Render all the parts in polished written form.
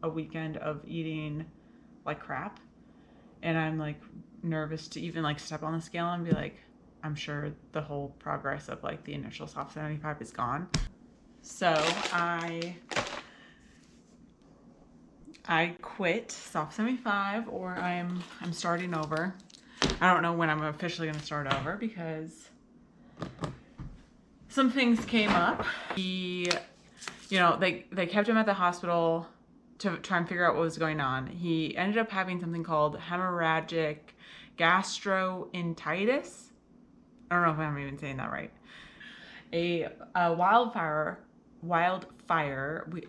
a weekend of eating like crap, and I'm like nervous to even like step on the scale and be like, I'm sure the whole progress of like the initial soft 75 is gone. So I quit soft 75, or I'm starting over. I don't know when I'm officially going to start over because some things came up. They kept him at the hospital to try and figure out what was going on. He ended up having something called hemorrhagic gastroenteritis. I don't know if I'm even saying that right. A wildfire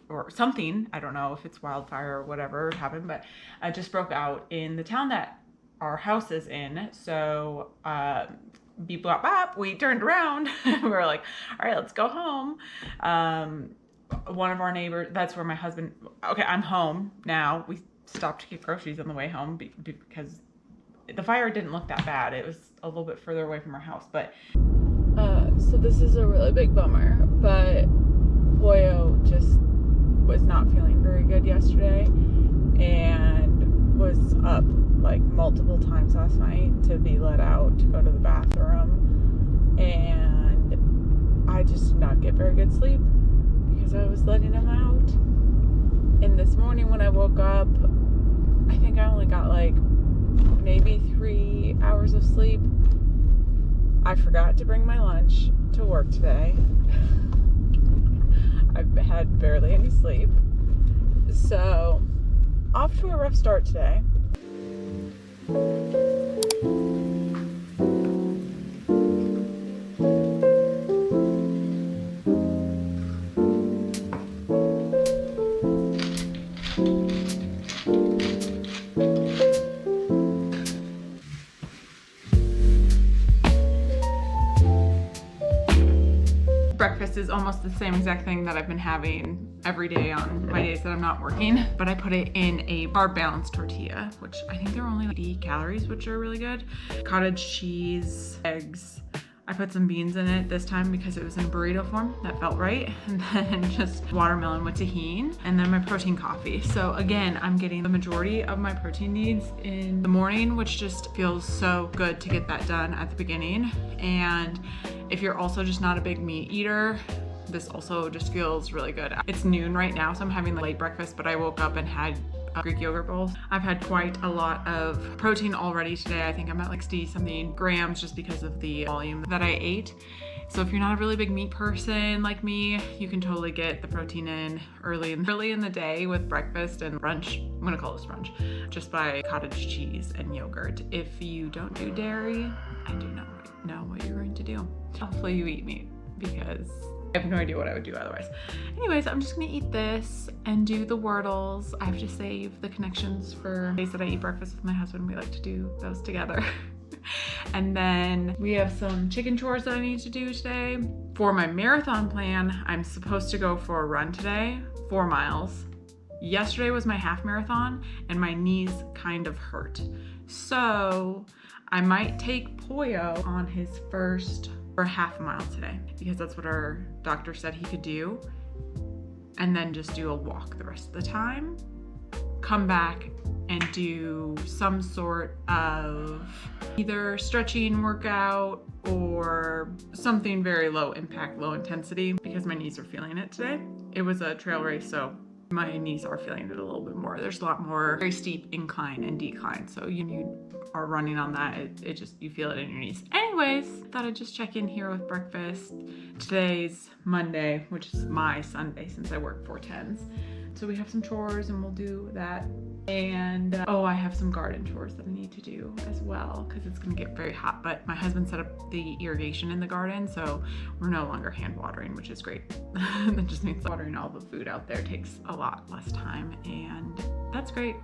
or something, I don't know if it's wildfire or whatever happened, but it just broke out in the town that our house is in. So beep bop bop, we turned around. We were like, all right, let's go home. One of our neighbors, that's where my husband, okay, I'm home now. We stopped to get groceries on the way home because the fire didn't look that bad. It was a little bit further away from our house, but so this is a really big bummer, but Pollo just was not feeling very good yesterday and was up like multiple times last night to be let out to go to the bathroom, and I just did not get very good sleep because I was letting him out. And this morning when I woke up, I think I only got like maybe 3 hours of sleep. I forgot to bring my lunch to work today. I've had barely any sleep. So, off to a rough start today. Breakfast is almost the same exact thing that I've been having every day on my days that I'm not working, but I put it in a carb balanced tortilla, which I think they're only like 80 calories, which are really good. Cottage cheese, eggs. I put some beans in it this time because it was in burrito form. That felt right. And then just watermelon with tahini, and then my protein coffee. So again, I'm getting the majority of my protein needs in the morning, which just feels so good to get that done at the beginning. And if you're also just not a big meat eater, this also just feels really good. It's noon right now, so I'm having a late breakfast, but I woke up and had Greek yogurt bowls. I've had quite a lot of protein already today. I think I'm at like 60 something grams just because of the volume that I ate. So if you're not a really big meat person like me, you can totally get the protein in early in the day with breakfast and brunch. I'm gonna call this brunch, just by cottage cheese and yogurt. If you don't do dairy, I do not know what you're going to do. Hopefully you eat meat because I have no idea what I would do otherwise. Anyways, I'm just gonna eat this and do the Wordles. I have to save the connections for days that I eat breakfast with my husband. We like to do those together. And then we have some chicken chores that I need to do today. For my marathon plan, I'm supposed to go for a run today, 4 miles. Yesterday was my half marathon and my knees kind of hurt. So I might take Pollo on his first for half a mile today because that's what our doctor said he could do, and then just do a walk the rest of the time, come back and do some sort of either stretching workout or something very low impact, low intensity, because my knees are feeling it today. It was a trail race, so my knees are feeling it a little bit more. There's a lot more very steep incline and decline, so you are running on that, it just, you feel it in your knees. Anyways, thought I'd just check in here with breakfast. Today's Monday, which is my Sunday since I work 4/10s. So we have some chores and we'll do that. And I have some garden chores that I need to do as well because it's gonna get very hot. But my husband set up the irrigation in the garden, so we're no longer hand watering, which is great. That just means watering all the food out there takes a lot less time, and that's great.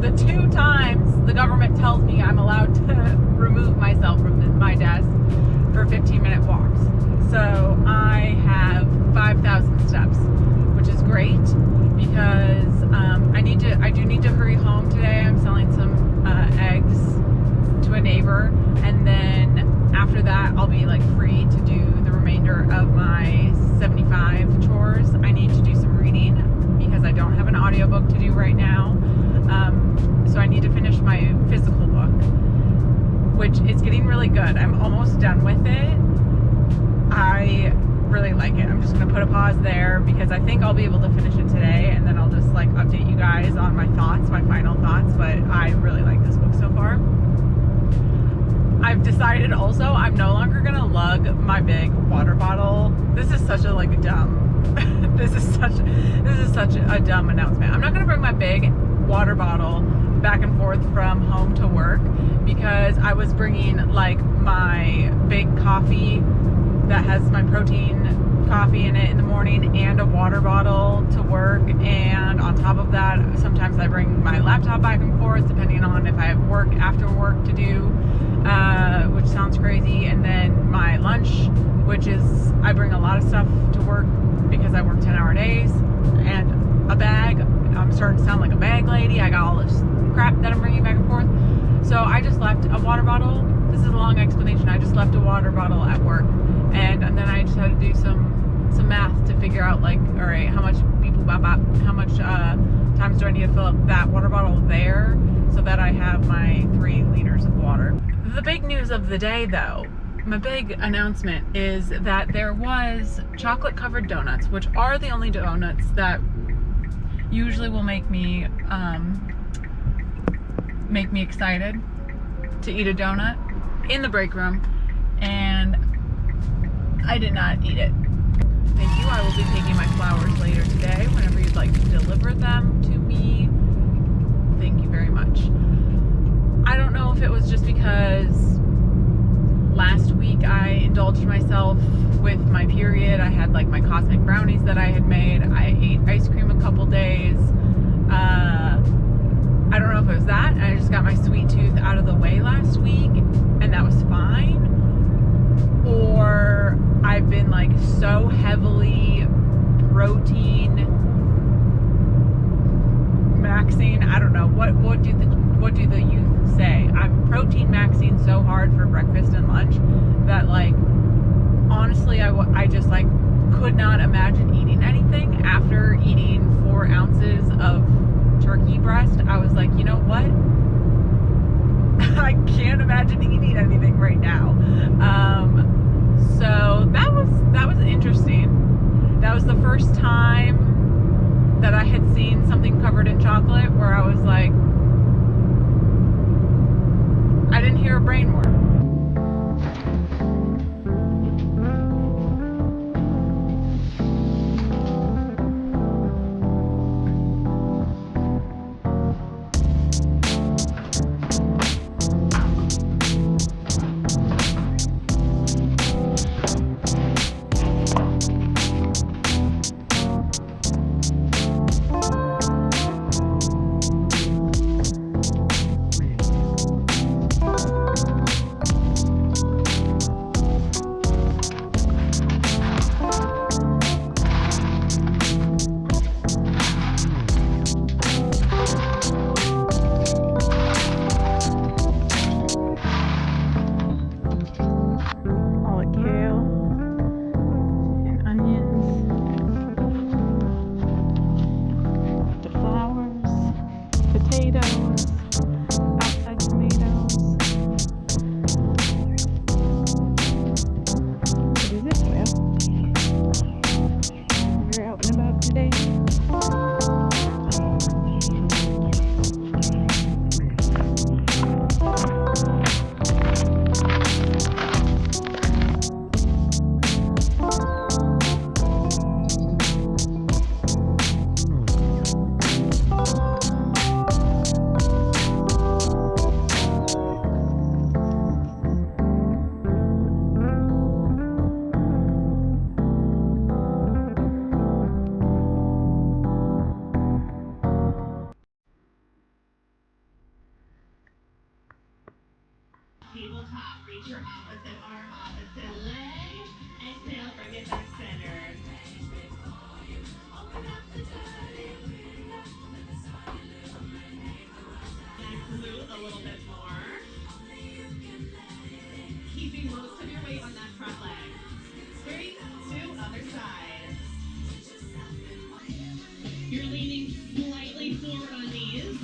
the 2 times the government tells me I'm allowed to remove myself from my desk for 15-minute walks. So I have 5,000 steps, which is great because I do need to hurry home today. I'm selling some eggs to a neighbor, and then after that I'll be like free to do the remainder of my 75 chores. I need to do some reading because I don't have an audiobook to do right now. So I need to finish my physical book, which is getting really good. I'm almost done with it. I really like it. I'm just going to put a pause there because I think I'll be able to finish it today, and then I'll just like update you guys on my thoughts, my final thoughts, but I really like this book so far. I've decided also I'm no longer going to lug my big water bottle. This is such a like dumb this is such a dumb announcement. I'm not going to bring my big water bottle back and forth from home to work because I was bringing like my big coffee that has my protein coffee in it in the morning and a water bottle to work, and on top of that sometimes I bring my laptop back and forth depending on if I have work after work to do, which sounds crazy, and then my lunch, which is I bring a lot of stuff to work because I work 10-hour days, and a bag. I'm starting to sound like a bag lady. I got all this crap that I'm bringing back and forth. So I just left a water bottle. This is a long explanation. I just left a water bottle at work, and then I just had to do some math to figure out like, all right, how much times do I need to fill up that water bottle there so that I have my 3 liters of water. The big news of the day though, my big announcement is that there was chocolate covered donuts, which are the only donuts that usually will make me excited to eat a donut, in the break room, and I did not eat it. Thank you. I will be taking my flowers later today whenever you'd like to deliver them to me. Thank you very much. I don't know if it was just because last week I indulged myself with my period. I had like my cosmic brownies that I had made. I ate ice cream a couple days. I don't know if it was that. I just got my sweet tooth out of the way last week, and that was fine. Or I've been like so heavily protein maxing. I don't know what do the youth say. I'm protein maxing so hard for breakfast and lunch that like honestly I just like could not imagine eating anything after eating 4 ounces of turkey breast. I was like, you know what? I can't imagine eating anything right now. So that was interesting. That was the first time that I had seen something covered in chocolate where I was like, I didn't hear a brain work. Tabletop, reach your opposite arm, opposite leg. Exhale, bring it back center. Open up the body. Back glute a little bit more. Keeping most of your weight on that front leg. 3, 2, other side. You're leaning slightly forward on these.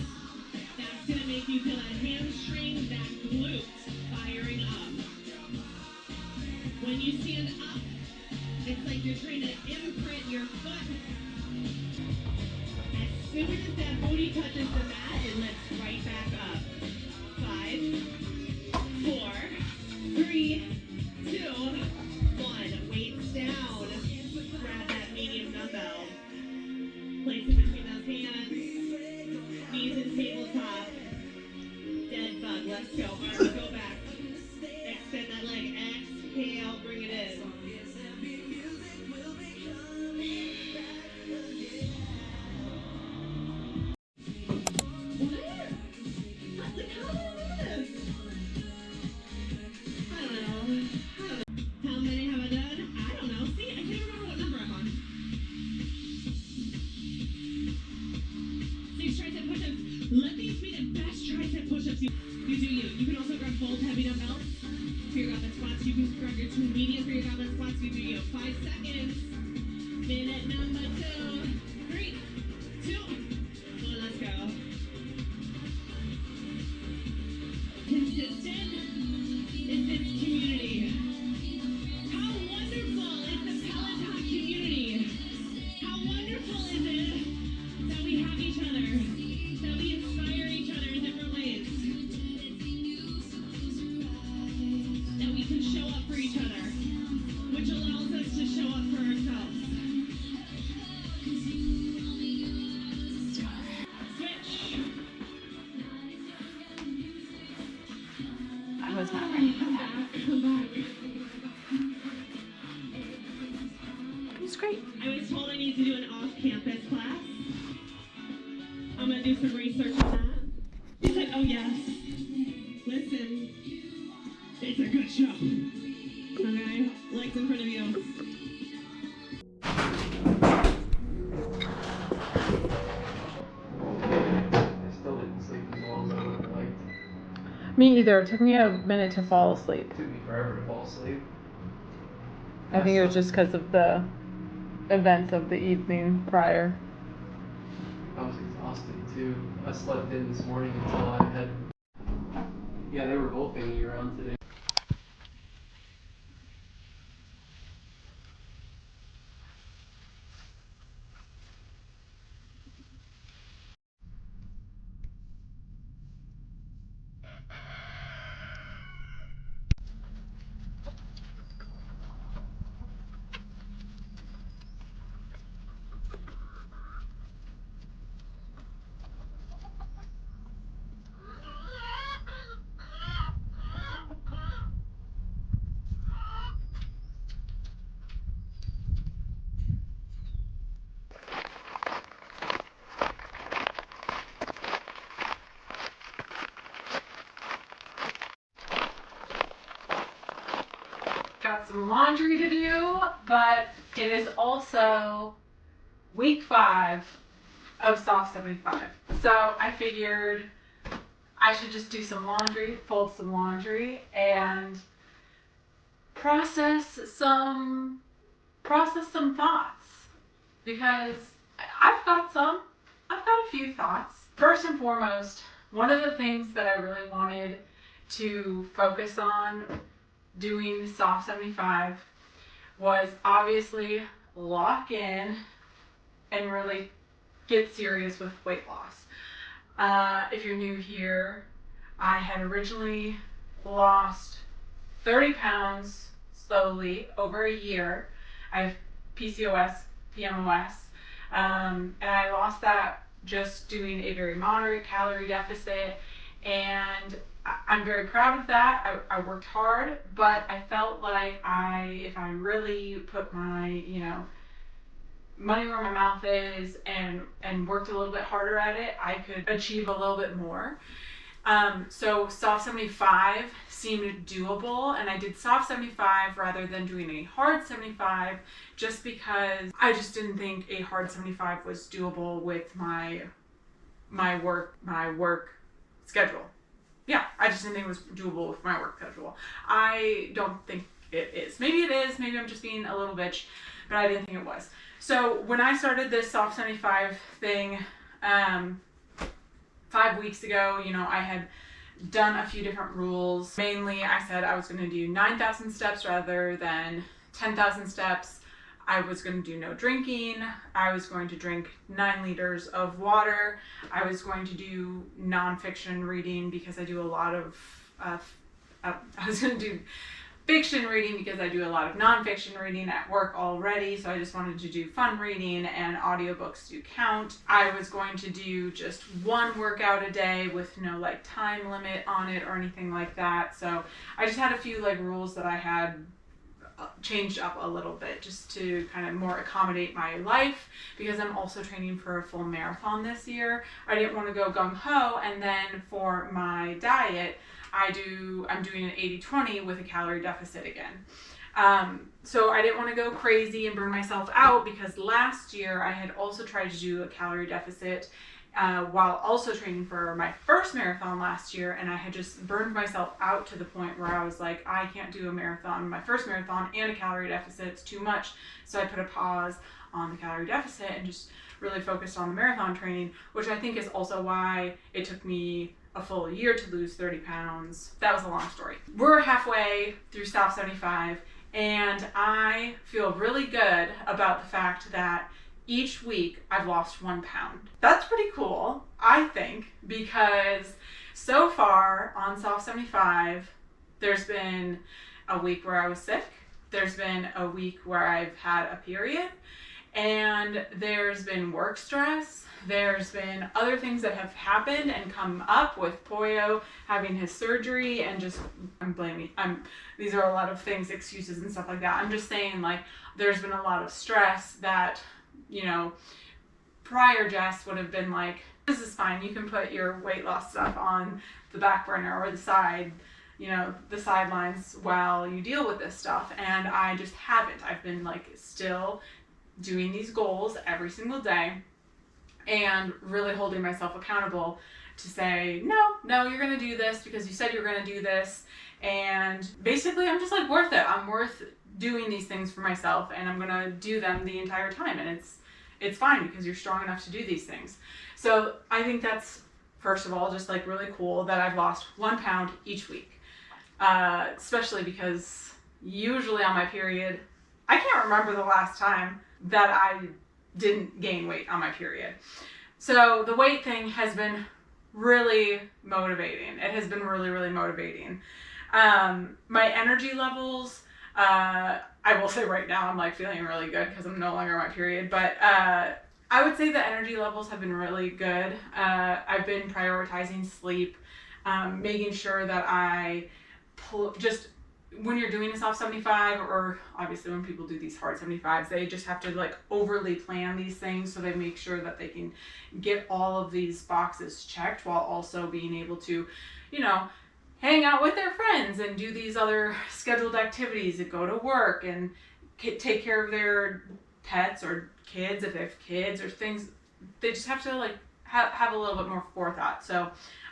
That's going to make you feel that hamstring, that glute firing up. When you stand up, it's like you're trying to imprint your foot. As soon as that booty touches the mat, it lifts right back up. 5, 4, 3, 2, 1. Weights down. Grab that medium dumbbell. Place it between those hands. Knees in tabletop. Dead bug. Let's go. Arms go back. Extend that leg. Exhale. Bring it in. How many have I done? I don't know. See, I can't remember what number I'm on. 6 tricep push-ups. Let these be the best tricep push-ups you do you. You can also grab both heavy dumbbells for your goblet squats. You can grab your 2 medium for your goblet squats. You do you. 5 seconds. Minute number 2. 3, 2, 1. Let's go. Consistent is this community. How wonderful is the Peloton community? How wonderful is it that we have each other, that we inspire each other in different ways, that we can show up for each other, which allows us to show up for ourselves. Switch. I was not ready for Come that. back, come back. It's great. I was told I need to do an off-campus class. I'm gonna do some research on that. He said, oh yes. Listen, it's a good show. Okay, legs in front of you. I still didn't sleep as well as I would have liked. Me either. It took me a minute to fall asleep. It took me forever to fall asleep. I think it was just because of the events of the evening prior. I was exhausted too. I slept in this morning until I had. Yeah, they were both hanging around today. Got some laundry to do, but it is also week 5 of Soft 75. So I figured I should just do some laundry, fold some laundry, and process some thoughts, because I've got a few thoughts. First and foremost, one of the things that I really wanted to focus on doing Soft 75 was obviously lock in and really get serious with weight loss. If you're new here, I had originally lost 30 pounds slowly over a year. I have PCOS, PMOS, and I lost that just doing a very moderate calorie deficit, and I'm very proud of that. I worked hard, but I felt like if I really put my, money where my mouth is and worked a little bit harder at it, I could achieve a little bit more. So soft 75 seemed doable, and I did soft 75 rather than doing a hard 75 just because I just didn't think a hard 75 was doable with my work schedule. Yeah, I just didn't think it was doable with my work schedule. I don't think it is. Maybe it is, maybe I'm just being a little bitch, but I didn't think it was. So when I started this soft 75 thing 5 weeks ago, you know, I had done a few different rules. Mainly, I said I was going to do 9,000 steps rather than 10,000 steps. I was going to do no drinking. I was going to drink 9 liters of water. I was going to do nonfiction reading because I do a lot of, I was going to do fiction reading because I do a lot of nonfiction reading at work already, so I just wanted to do fun reading, and audiobooks do count. I was going to do just one workout a day with no like time limit on it or anything like that. So I just had a few like rules that I had changed up a little bit just to kind of more accommodate my life, because I'm also training for a full marathon this year. I didn't want to go gung-ho, and then for my diet I'm doing an 80-20 with a calorie deficit again. So I didn't want to go crazy and burn myself out, because last year I had also tried to do a calorie deficit while also training for my first marathon last year, and I had just burned myself out to the point where I was like, I can't do a marathon, my first marathon, and a calorie deficit. It's too much. So I put a pause on the calorie deficit and just really focused on the marathon training, which I think is also why it took me a full year to lose 30 pounds. That was a long story. We're halfway through South 75, and I feel really good about the fact that each week I've lost 1 pound. That's pretty cool, I think, because so far on South 75, there's been a week where I was sick, there's been a week where I've had a period, and there's been work stress. There's been other things that have happened and come up with Pollo having his surgery, and just, these are a lot of things, excuses and stuff like that. I'm just saying, like, there's been a lot of stress that, you know, prior Jess would have been like, this is fine, you can put your weight loss stuff on the back burner or the side, you know, the sidelines while you deal with this stuff. And I just haven't. I've been like still doing these goals every single day and really holding myself accountable to say, no, you're going to do this because you said you're going to do this. And basically I'm just like worth it. I'm worth doing these things for myself, and I'm going to do them the entire time. And it's fine because you're strong enough to do these things. So I think that's, first of all, just like really cool that I've lost 1 pound each week. Especially because usually on my period, I can't remember the last time that I didn't gain weight on my period. So the weight thing has been really motivating. It has been really, really motivating. My energy levels, I will say right now I'm like feeling really good because I'm no longer on my period, but I would say the energy levels have been really good. I've been prioritizing sleep, making sure that I just, when you're doing a soft 75, or obviously when people do these hard 75s, they just have to like overly plan these things so they make sure that they can get all of these boxes checked while also being able to, you know, hang out with their friends and do these other scheduled activities and go to work and take care of their pets or kids if they have kids or things. They just have to like have a little bit more forethought. So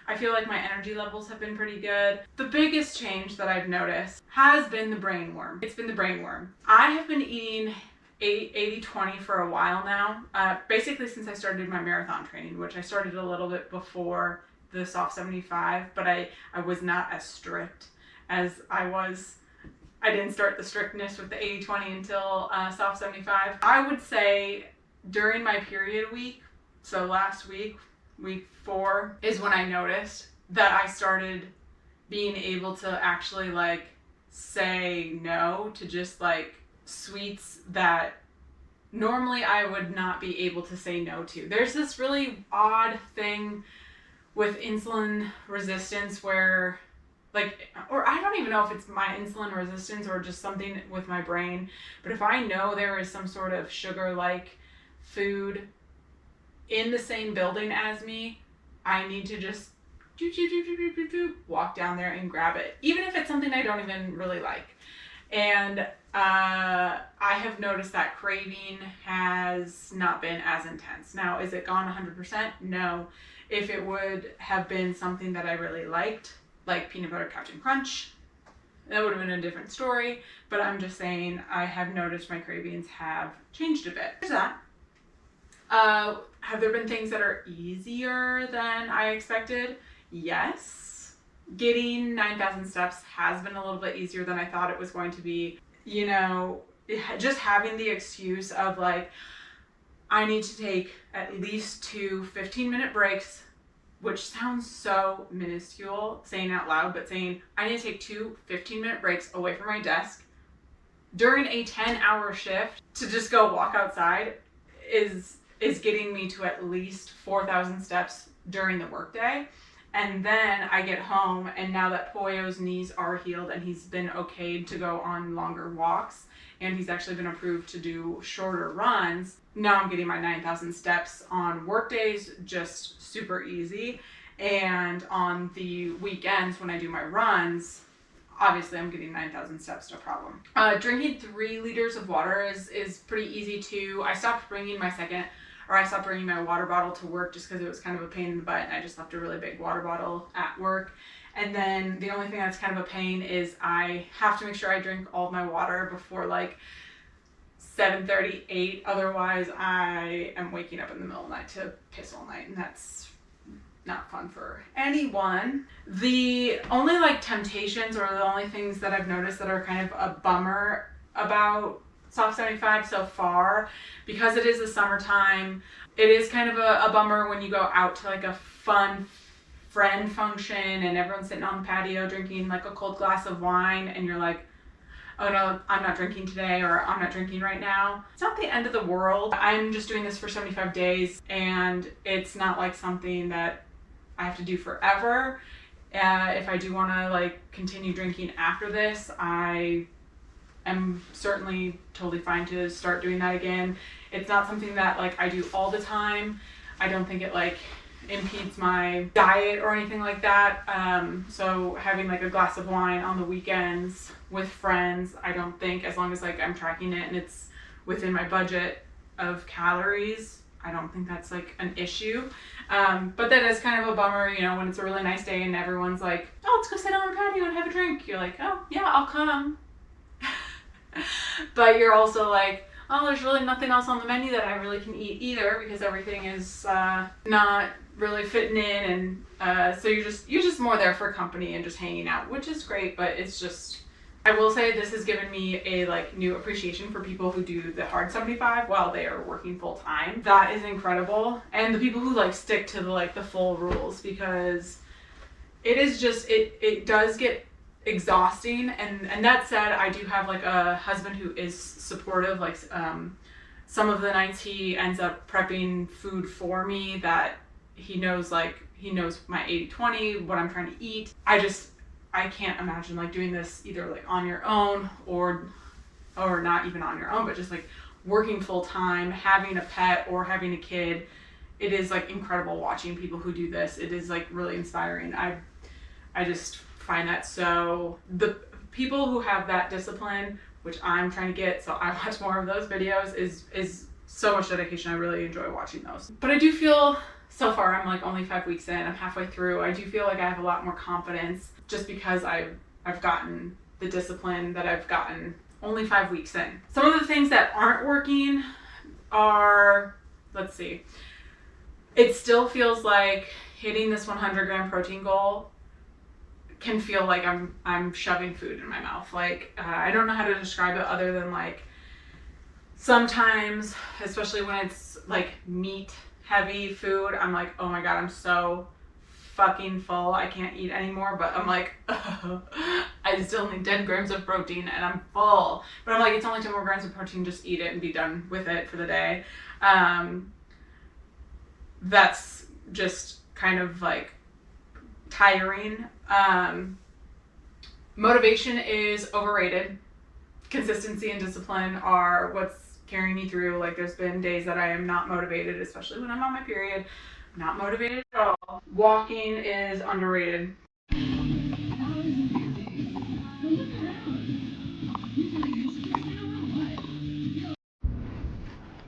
I feel like my energy levels have been pretty good. The biggest change that I've noticed has been the brain worm. It's been the brain worm. I have been eating 80-20 for a while now, basically since I started my marathon training, which I started a little bit before the soft 75, but I was not as strict as I was. I didn't start the strictness with the 80-20 until soft 75. I would say during my period week, so last week, week 4, is when I noticed that I started being able to actually like say no to just like sweets that normally I would not be able to say no to. There's this really odd thing with insulin resistance where like, or I don't even know if it's my insulin resistance or just something with my brain, but if I know there is some sort of sugar-like food in the same building as me, I need to just walk down there and grab it, even if it's something I don't even really like. And I have noticed that craving has not been as intense. Now, is it gone 100%? No. If it would have been something that I really liked, like peanut butter Captain Crunch, that would have been a different story. But I'm just saying, I have noticed my cravings have changed a bit. There's that. Have there been things that are easier than I expected? Yes. Getting 9,000 steps has been a little bit easier than I thought it was going to be. You know, just having the excuse of like, I need to take at least 2 15-minute breaks, which sounds so minuscule saying out loud, but saying I need to take 2 15-minute breaks away from my desk during a 10-hour shift to just go walk outside is getting me to at least 4,000 steps during the workday. And then I get home, and now that Pollo's knees are healed and he's been okayed to go on longer walks, and he's actually been approved to do shorter runs, now I'm getting my 9,000 steps on work days just super easy. And on the weekends when I do my runs, obviously I'm getting 9,000 steps, no problem. Drinking 3 liters of water is pretty easy too. I stopped bringing my water bottle to work just because it was kind of a pain in the butt, and I just left a really big water bottle at work. And then the only thing that's kind of a pain is I have to make sure I drink all of my water before like 7:30, 8. Otherwise, I am waking up in the middle of the night to piss all night, and that's not fun for anyone. The only like temptations, or the only things that I've noticed that are kind of a bummer about Soft 75 so far, because it is the summertime, it is kind of a bummer when you go out to like a fun friend function and everyone's sitting on the patio drinking like a cold glass of wine, and you're like, oh no, I'm not drinking today, or I'm not drinking right now. It's not the end of the world. I'm just doing this for 75 days, and it's not like something that I have to do forever. If I do want to like continue drinking after this, I am certainly totally fine to start doing that again. It's not something that like I do all the time. I don't think it like impedes my diet or anything like that. So having like a glass of wine on the weekends with friends, I don't think, as long as like I'm tracking it and it's within my budget of calories, I don't think that's like an issue. But that is kind of a bummer, you know, when it's a really nice day and everyone's like, oh, let's go sit on the patio and have a drink. You're like, oh yeah, I'll come. But you're also like, oh, there's really nothing else on the menu that I really can eat either, because everything is not really fitting in, and so you're just more there for company and just hanging out, which is great. But it's just, I will say this has given me a like new appreciation for people who do the hard 75 while they are working full time. That is incredible. And the people who like stick to the full rules, because it is just, it does get exhausting. And that said, I do have like a husband who is supportive. Like some of the nights he ends up prepping food for me that he knows my 80-20, what I'm trying to eat. I can't imagine like doing this either like on your own or not even on your own, but just like working full time, having a pet or having a kid. It is like incredible watching people who do this. It is like really inspiring. I just find that, so the people who have that discipline, which I'm trying to get, so I watch more of those videos, is so much dedication. I really enjoy watching those. But I do feel, so far I'm like only 5 weeks in, I'm halfway through, I do feel like I have a lot more confidence just because I've gotten the discipline that I've gotten only 5 weeks in. Some of the things that aren't working are, let's see, it still feels like hitting this 100-gram protein goal can feel like I'm shoving food in my mouth. Like I don't know how to describe it other than like sometimes, especially when it's like meat heavy food, I'm like, oh my god, I'm so fucking full, I can't eat anymore. But I'm like, oh, I still need 10 grams of protein and I'm full. But I'm like, it's only 10 more grams of protein, just eat it and be done with it for the day. That's just kind of like tiring. Motivation is overrated. Consistency and discipline are what's carrying me through. Like there's been days that I am not motivated, especially when I'm on my period. I'm not motivated at all. Walking is underrated.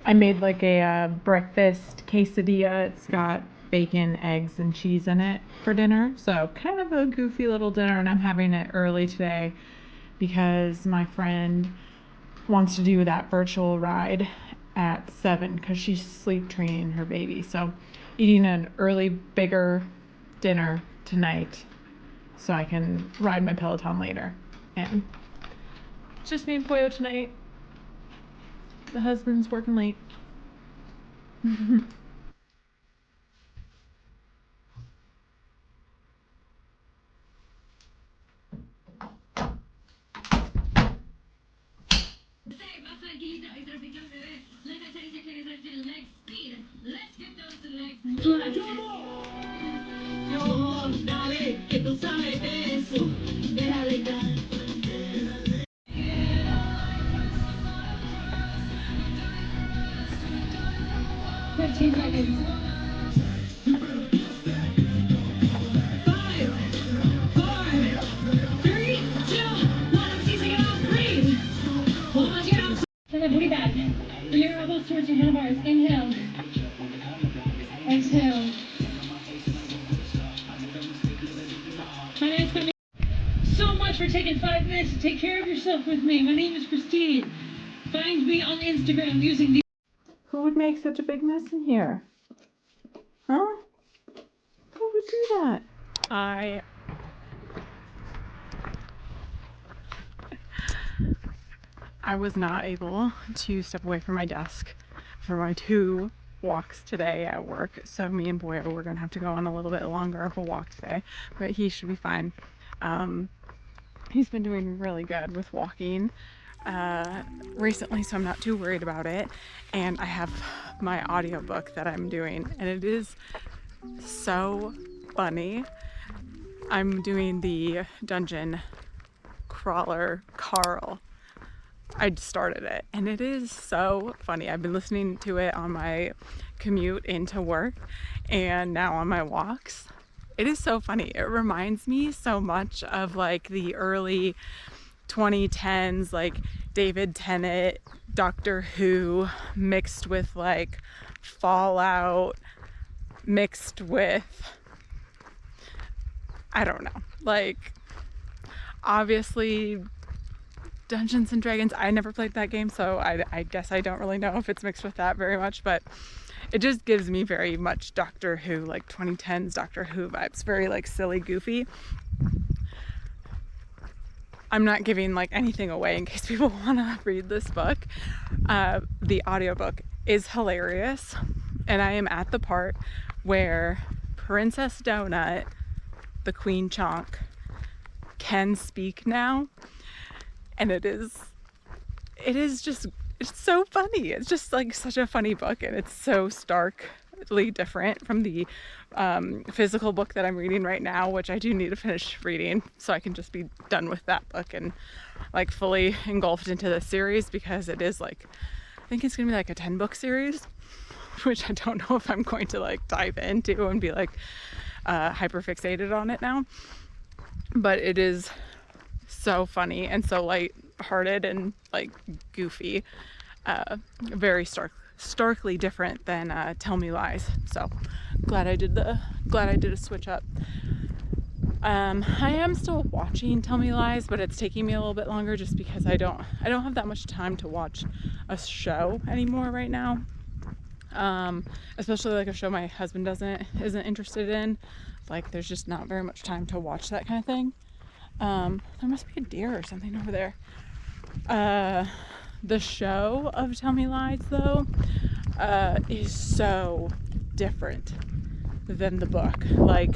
I made like a breakfast quesadilla. It's got bacon, eggs, and cheese in it for dinner. So kind of a goofy little dinner, and I'm having it early today because my friend wants to do that virtual ride at 7 because she's sleep training her baby. So eating an early, bigger dinner tonight so I can ride my Peloton later. And it's just me and Pollo tonight. The husband's working late. Booty back. Bring your elbows towards your handlebars. Inhale. Exhale. My name's gonna be so much for taking 5 minutes to take care of yourself with me. My name is Christine. Find me on Instagram using the. Who would make such a big mess in here? Huh? Who would do that? I was not able to step away from my desk for my 2 walks today at work. So me and Pollo, we're gonna have to go on a little bit longer of a walk today, but he should be fine. He's been doing really good with walking recently, so I'm not too worried about it. And I have my audiobook that I'm doing, and it is so funny. I'm doing the dungeon crawler Carl. I started it, and it is so funny. I've been listening to it on my commute into work and now on my walks. It is so funny. It reminds me so much of like the early 2010s, like David Tennant, Doctor Who, mixed with like Fallout, mixed with, I don't know, like obviously Dungeons and Dragons. I never played that game, so I guess I don't really know if it's mixed with that very much, but it just gives me very much Doctor Who, like 2010s Doctor Who vibes. Very like silly, goofy. I'm not giving like anything away in case people want to read this book. The audiobook is hilarious, and I am at the part where Princess Donut, the Queen Chonk, can speak now. And it's so funny. It's just like such a funny book, and it's so starkly different from the physical book that I'm reading right now, which I do need to finish reading so I can just be done with that book and like fully engulfed into the series, because it is like, I think it's gonna be like a 10-book series, which I don't know if I'm going to like dive into and be like hyper fixated on it now. But it is so funny and so light-hearted and like goofy, very starkly different than Tell Me Lies. So glad I did a switch up. I am still watching Tell Me Lies, but it's taking me a little bit longer just because I don't have that much time to watch a show anymore right now. Especially like a show my husband isn't interested in. Like there's just not very much time to watch that kind of thing. There must be a deer or something over there. The show of Tell Me Lies though is so different than the book. Like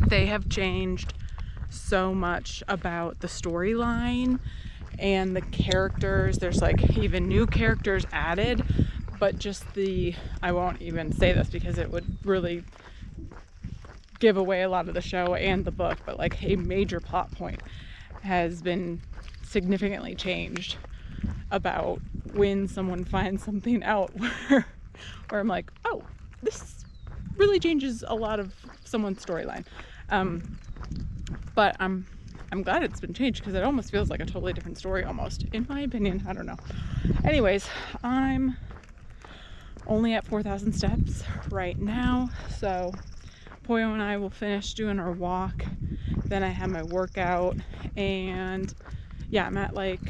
they have changed so much about the storyline and the characters. There's like even new characters added, but just I won't even say this because it would really give away a lot of the show and the book, but like a major plot point has been significantly changed about when someone finds something out where I'm like, oh, really changes a lot of someone's storyline. But I'm glad it's been changed because it almost feels like a totally different story almost, in my opinion. I don't know. Anyways, I'm only at 4,000 steps right now, so Pollo and I will finish doing our walk, then I have my workout, and yeah, I'm at like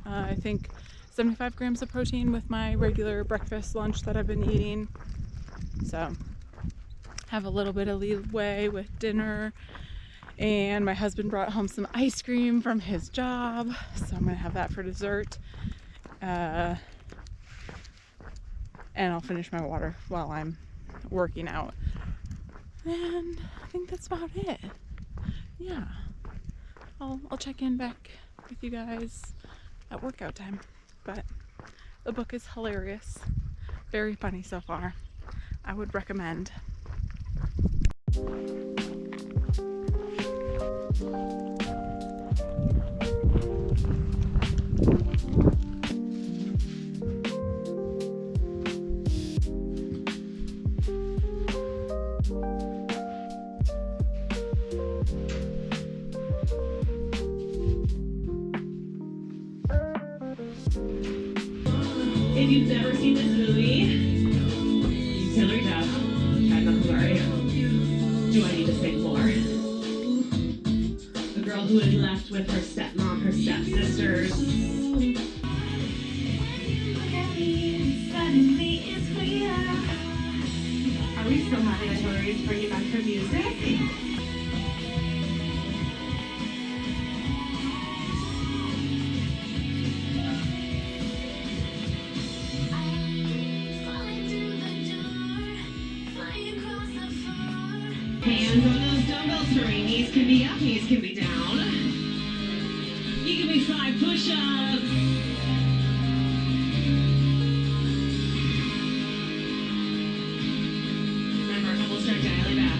I think 75 grams of protein with my regular breakfast lunch that I've been eating, so have a little bit of leeway with dinner. And my husband brought home some ice cream from his job, so I'm gonna have that for dessert. And I'll finish my water while I'm working out. And I think that's about it. Yeah, I'll check in back with you guys at workout time. But the book is hilarious, very funny so far. I would recommend. If you've never seen this movie, Hillary Duff, I'm sorry. Do I need to say more? The girl who is left with her stepmom, her stepsisters. Are we still having Hillary's bringing back her music? Hands on those dumbbells for me. Knees can be up, knees can be down. You can be 5 push-ups. Remember, we'll start dialing back.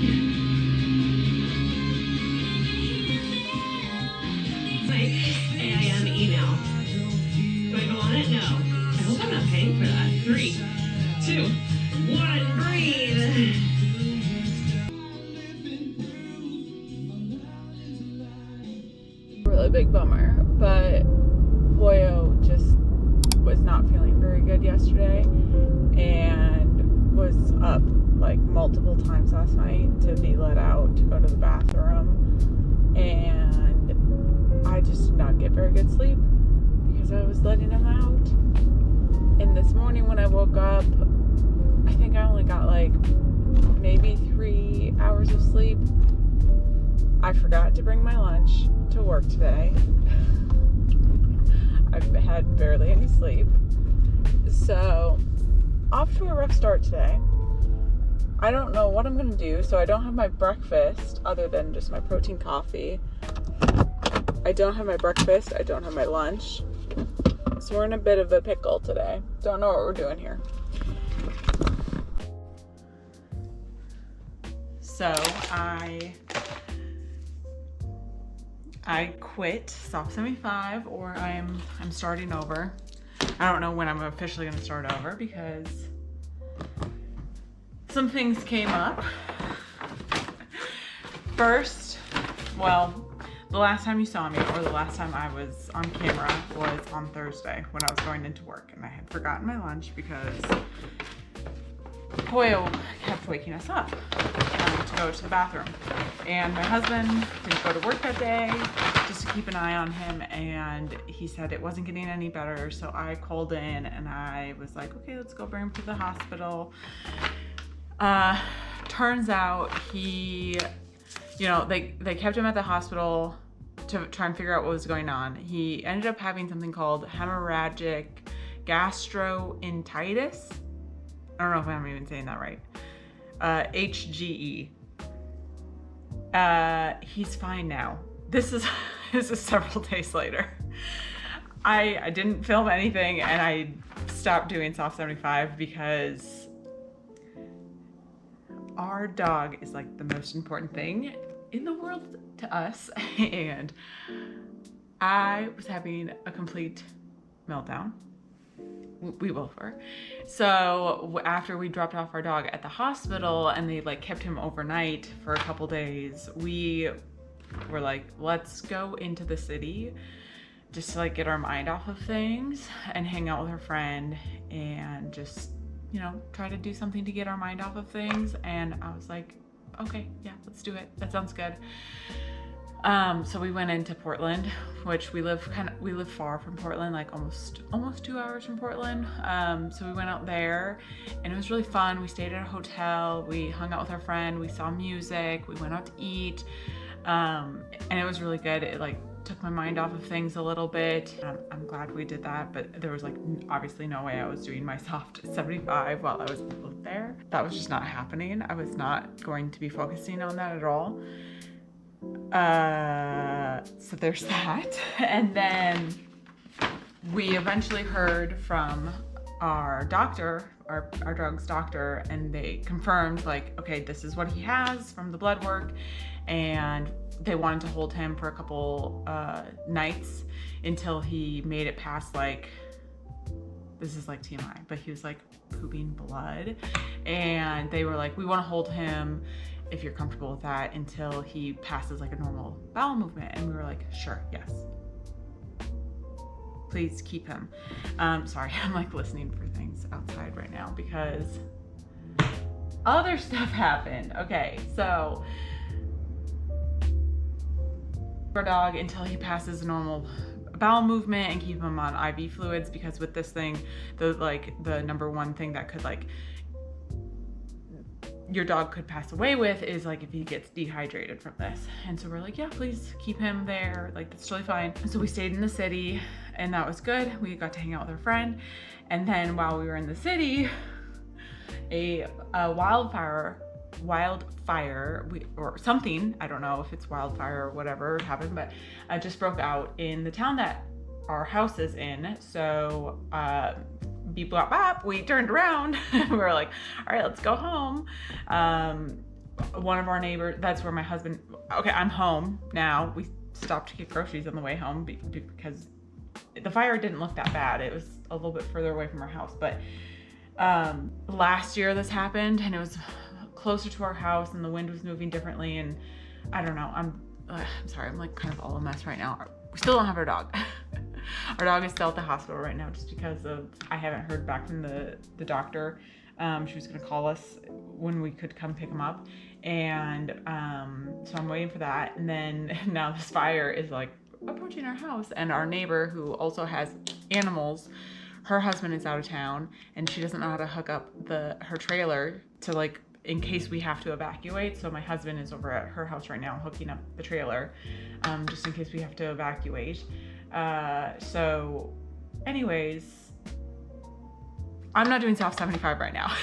Like, AIM email. Do I go on it? No. I hope I'm not paying for that. 3, 2, 1, breathe. Really big bummer, but Pollo just was not feeling very good yesterday and was up like multiple times last night to be let out to go to the bathroom, and I just did not get very good sleep because I was letting him out. And this morning when I woke up, I think I only got like maybe 3 hours of sleep. I forgot to bring my lunch to work today. I've had barely any sleep. So, off to a rough start today. I don't know what I'm going to do, so I don't have my breakfast other than just my protein coffee. I don't have my breakfast. I don't have my lunch. So we're in a bit of a pickle today. Don't know what we're doing here. So, I quit Soft 75, or I'm starting over. I don't know when I'm officially gonna start over because some things came up. First, well, the last time you saw me, or the last time I was on camera, was on Thursday when I was going into work, and I had forgotten my lunch because Pollo kept waking us up to go to the bathroom. And my husband didn't go to work that day just to keep an eye on him, and he said it wasn't getting any better, so I called in and I was like, okay, let's go bring him to the hospital. Turns out he, they kept him at the hospital to try and figure out what was going on. He ended up having something called hemorrhagic gastroenteritis. I don't know if I'm even saying that right. HGE. He's fine now. This is several days later. I didn't film anything, and I stopped doing Soft 75 because our dog is like the most important thing in the world to us, and I was having a complete meltdown. We both were. So after we dropped off our dog at the hospital and they like kept him overnight for a couple days, we were like, let's go into the city just to like get our mind off of things and hang out with our friend and just, you know, try to do something to get our mind off of things. And I was like, okay, yeah, let's do it. That sounds good. So we went into Portland, which we live far from Portland, like almost 2 hours from Portland. So we went out there and it was really fun. We stayed at a hotel, we hung out with our friend, we saw music, we went out to eat. And it was really good. It like took my mind off of things a little bit. I'm glad we did that, but there was like obviously no way I was doing my soft 75 while I was out there. That was just not happening. I was not going to be focusing on that at all. So there's that. And then we eventually heard from our doctor, our drug's doctor, and they confirmed like, okay, this is what he has from the blood work, and they wanted to hold him for a couple nights until he made it past, like, this is like TMI, but he was like pooping blood, and they were like, we want to hold him if you're comfortable with that until he passes like a normal bowel movement. And we were like, sure, yes, please keep him. Sorry, I'm like listening for things outside right now because other stuff happened. Okay, so our dog until he passes a normal bowel movement and keep him on IV fluids, because with this thing, the number one thing that could like your dog could pass away with is like if he gets dehydrated from this. And so we're like, yeah, please keep him there, like that's totally fine. And so we stayed in the city and that was good. We got to hang out with our friend, and then while we were in the city, a wildfire or something, I don't know if it's wildfire or whatever happened, but just broke out in the town that our house is in. So beep bop bop, we turned around and we were like, all right, let's go home. One of our neighbors, that's where my husband, okay, I'm home now. We stopped to get groceries on the way home because the fire didn't look that bad. It was a little bit further away from our house, but last year this happened and it was closer to our house and the wind was moving differently, and I don't know, I'm sorry, I'm like kind of all a mess right now. We still don't have our dog. Our dog is still at the hospital right now just because of, I haven't heard back from the doctor. She was gonna call us when we could come pick him up, and so I'm waiting for that. And then now this fire is like approaching our house, and our neighbor who also has animals, her husband is out of town and she doesn't know how to hook up her trailer to like in case we have to evacuate. So my husband is over at her house right now hooking up the trailer just in case we have to evacuate. So anyways, I'm not doing soft 75 right now.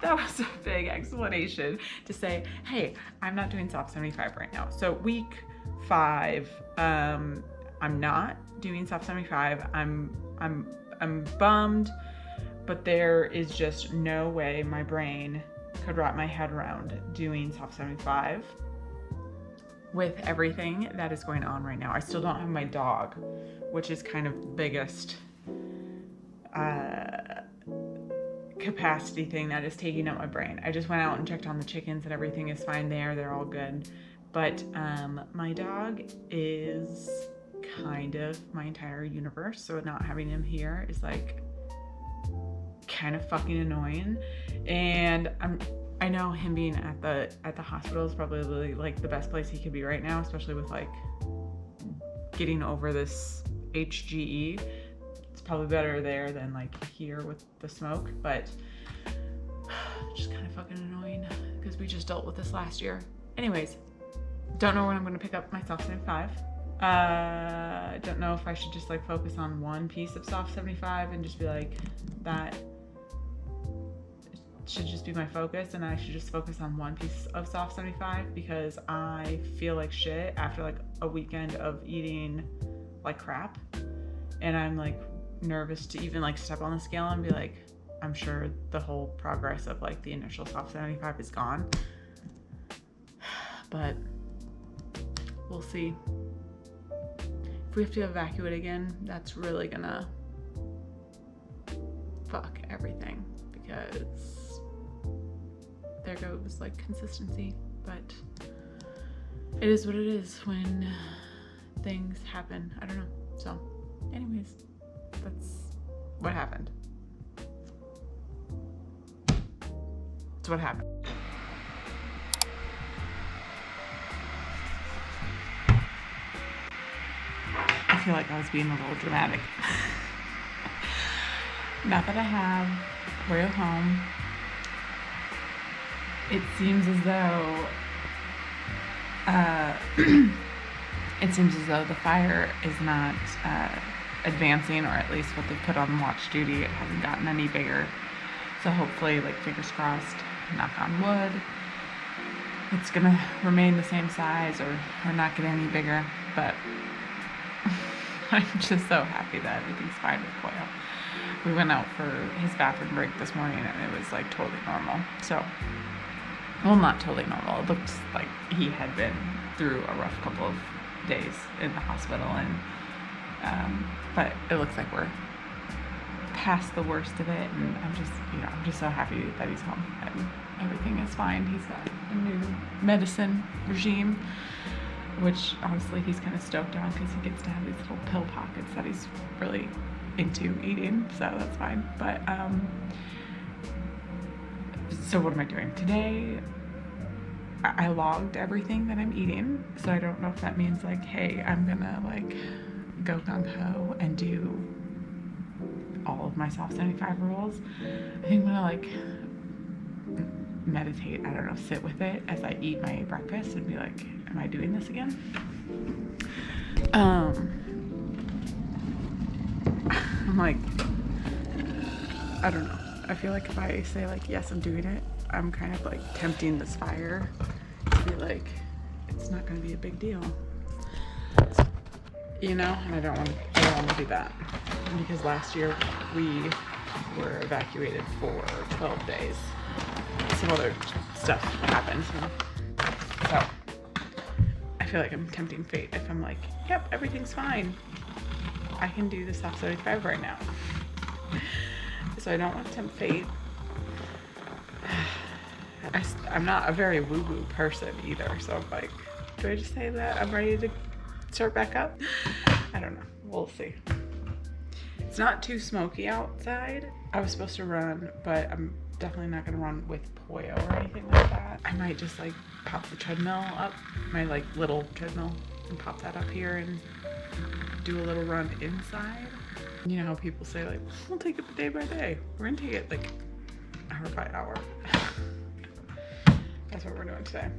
That was a big explanation to say, hey, I'm not doing soft 75 right now. So week 5, I'm not doing soft 75. I'm bummed, but there is just no way my brain could wrap my head around doing soft 75 with everything that is going on right now. I still don't have my dog, which is kind of the biggest capacity thing that is taking up my brain. I just went out and checked on the chickens and everything is fine there. They're all good. But my dog is kind of my entire universe. So not having him here is like kind of fucking annoying. And I know him being at the hospital is probably like the best place he could be right now, especially with like getting over this HGE. It's probably better there than like here with the smoke, but just kind of fucking annoying because we just dealt with this last year. Anyways, don't know when I'm gonna pick up my soft 75. Don't know if I should just like focus on one piece of soft 75 and just be like, that should just be my focus, and I should just focus on one piece of soft 75 because I feel like shit after like a weekend of eating like crap, and I'm like nervous to even like step on the scale and be like, I'm sure the whole progress of like the initial soft 75 is gone, but we'll see. If we have to evacuate again, that's really gonna fuck everything, because there goes like consistency. But it is what it is when things happen. I don't know. So anyways, that's what happened. That's what happened. I feel like I was being a little dramatic. Now that I have Pollo home, it seems as though the fire is not advancing, or at least what they put on watch duty, it hasn't gotten any bigger. So hopefully, like, fingers crossed, knock on wood, it's gonna remain the same size or not get any bigger. But I'm just so happy that everything's fine with Pollo. We went out for his bathroom break this morning and it was like totally normal. So, well, not totally normal. It looked like he had been through a rough couple of days in the hospital, and but it looks like we're past the worst of it, and I'm just so happy that he's home and everything is fine. He's got a new medicine regime, which honestly he's kind of stoked on, because he gets to have these little pill pockets that he's really into eating, so that's fine. But so what am I doing today? I logged everything that I'm eating, so I don't know if that means like, hey, I'm gonna like go gung-ho and do all of my Soft 75 rules. I think I'm gonna like meditate, I don't know, sit with it as I eat my breakfast and be like, am I doing this again? I'm like, I don't know. I feel like if I say like, yes, I'm doing it, I'm kind of like tempting this fire to be like, it's not gonna be a big deal, you know? And I don't want to do that, because last year we were evacuated for 12 days. Some other stuff happened, so I feel like I'm tempting fate if I'm like, yep, everything's fine, I can do the Soft 75 right now. So I don't want to tempt fate. I'm not a very woo-woo person either, so I'm like, do I just say that I'm ready to start back up? I don't know. We'll see. It's not too smoky outside. I was supposed to run, but I'm definitely not gonna run with Pollo or anything like that. I might just like pop the treadmill up, my like little treadmill, and pop that up here and do a little run inside. You know how people say like, we'll take it day by day. We're gonna take it like hour by hour. That's what we're doing today.